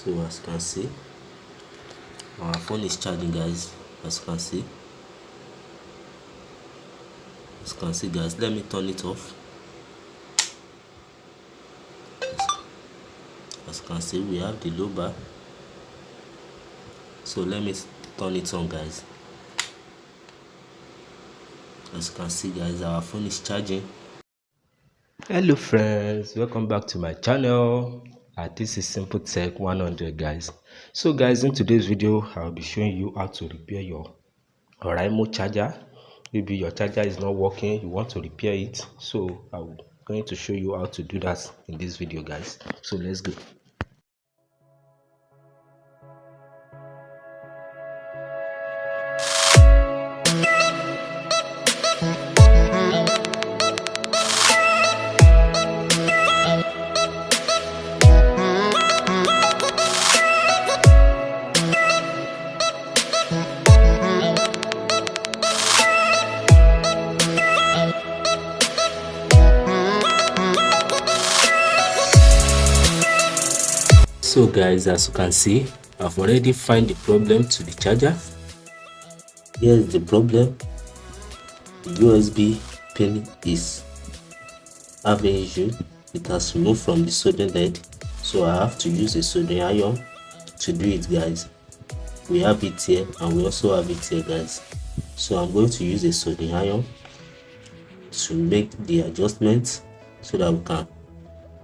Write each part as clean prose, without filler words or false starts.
So as you can see, our phone is charging, guys. As you can see guys, let me turn it off. As you can see, we have the low bar. So let me turn it on, guys. As you can see, guys, our phone is charging. Hello friends, welcome back to my channel. This is Simple Tech 100, guys. So guys, in today's video I'll be showing you how to repair your Oraimo charger. Maybe your charger is not working, you want to repair it. So I'm going to show you how to do that in this video, guys. So let's go. So guys, as you can see, I've already found the problem to the charger. Here's the problem. The USB pin is having issue. It has removed from the soldering lead, so I have to use a soldering iron to do it, guys. We have it here and we also have it here, guys. So I'm going to use a soldering iron to make the adjustments so that we can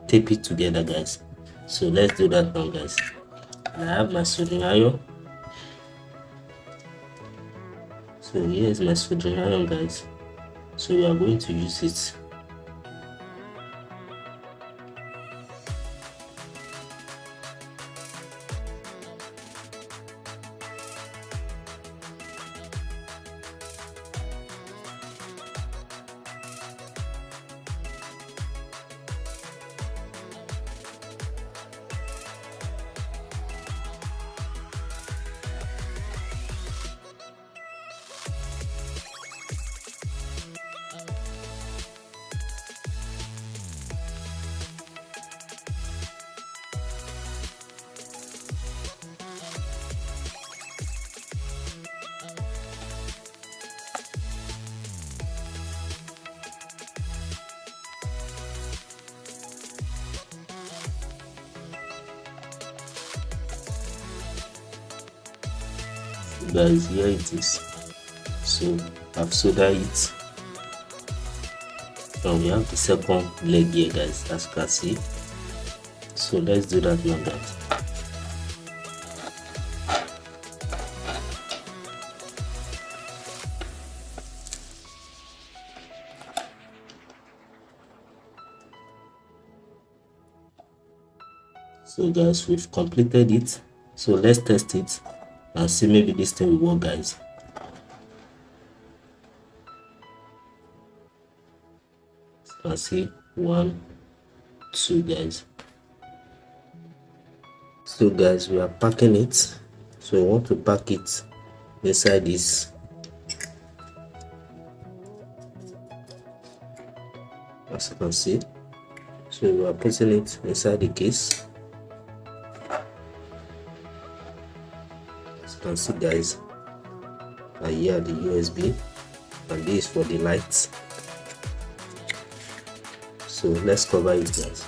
tape it together, guys. So let's do that now, guys. I have my soldering iron. So here's my soldering iron, guys. So we are going to use it. Guys, here it is. So I've soldered it. Now we have the second leg here, guys, as you can see. So let's do that now, guys. So guys, we've completed it. So let's test it and see maybe this thing will work, guys. So you can see 1, 2, guys. So guys, we are packing it. So we want to pack it inside this. As you can see. So we are putting it inside the case. As you can see, guys, and here the USB, and this for the lights. So let's cover it, guys.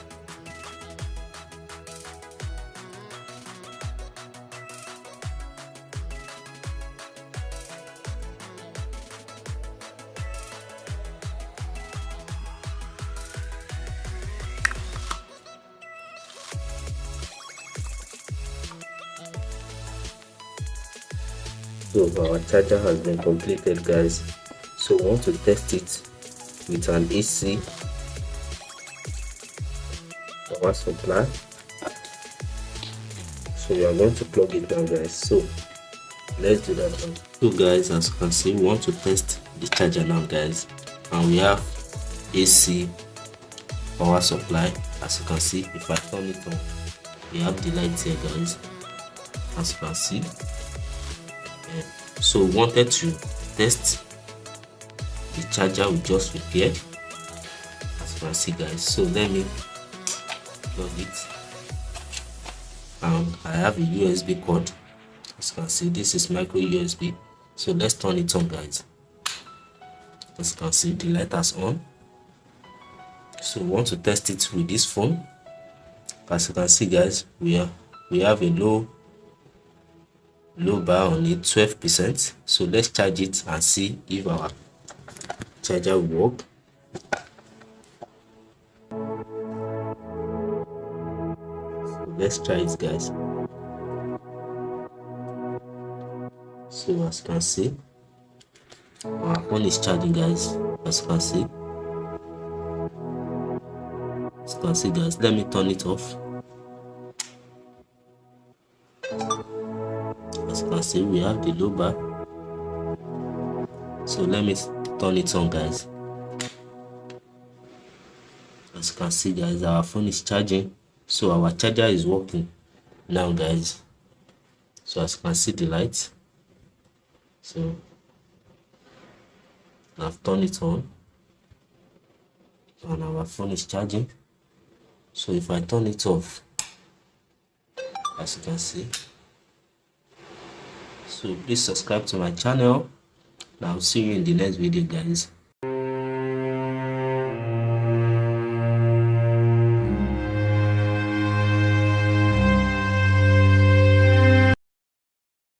So our charger has been completed, guys. So we want to test it with an AC power supply. So we are going to plug it down, guys. So let's do that now. So guys, as you can see, we want to test the charger now, guys, and we have AC power supply. As you can see, if I turn it on, we have the light here, guys, as you can see. So we wanted to test the charger we just repaired, as you can see, guys. So let me plug it. and I have a USB cord. As you can see, this is micro USB. So let's turn it on, guys. As you can see, the light is on. So we want to test it with this phone. As you can see, guys, we have a low bar on it, 12%. So let's charge it and see if our charger will work. So let's try it, guys. So as you can see, our phone is charging, guys. As you can see, guys, let me turn it off. As you can see, we have the low bar. So let me turn it on, guys. As you can see, guys, our phone is charging, so our charger is working now, guys. So as you can see the light, so I've turned it on and our phone is charging. So if I turn it off, as you can see, so please subscribe to my channel and I'll see you in the next video, guys.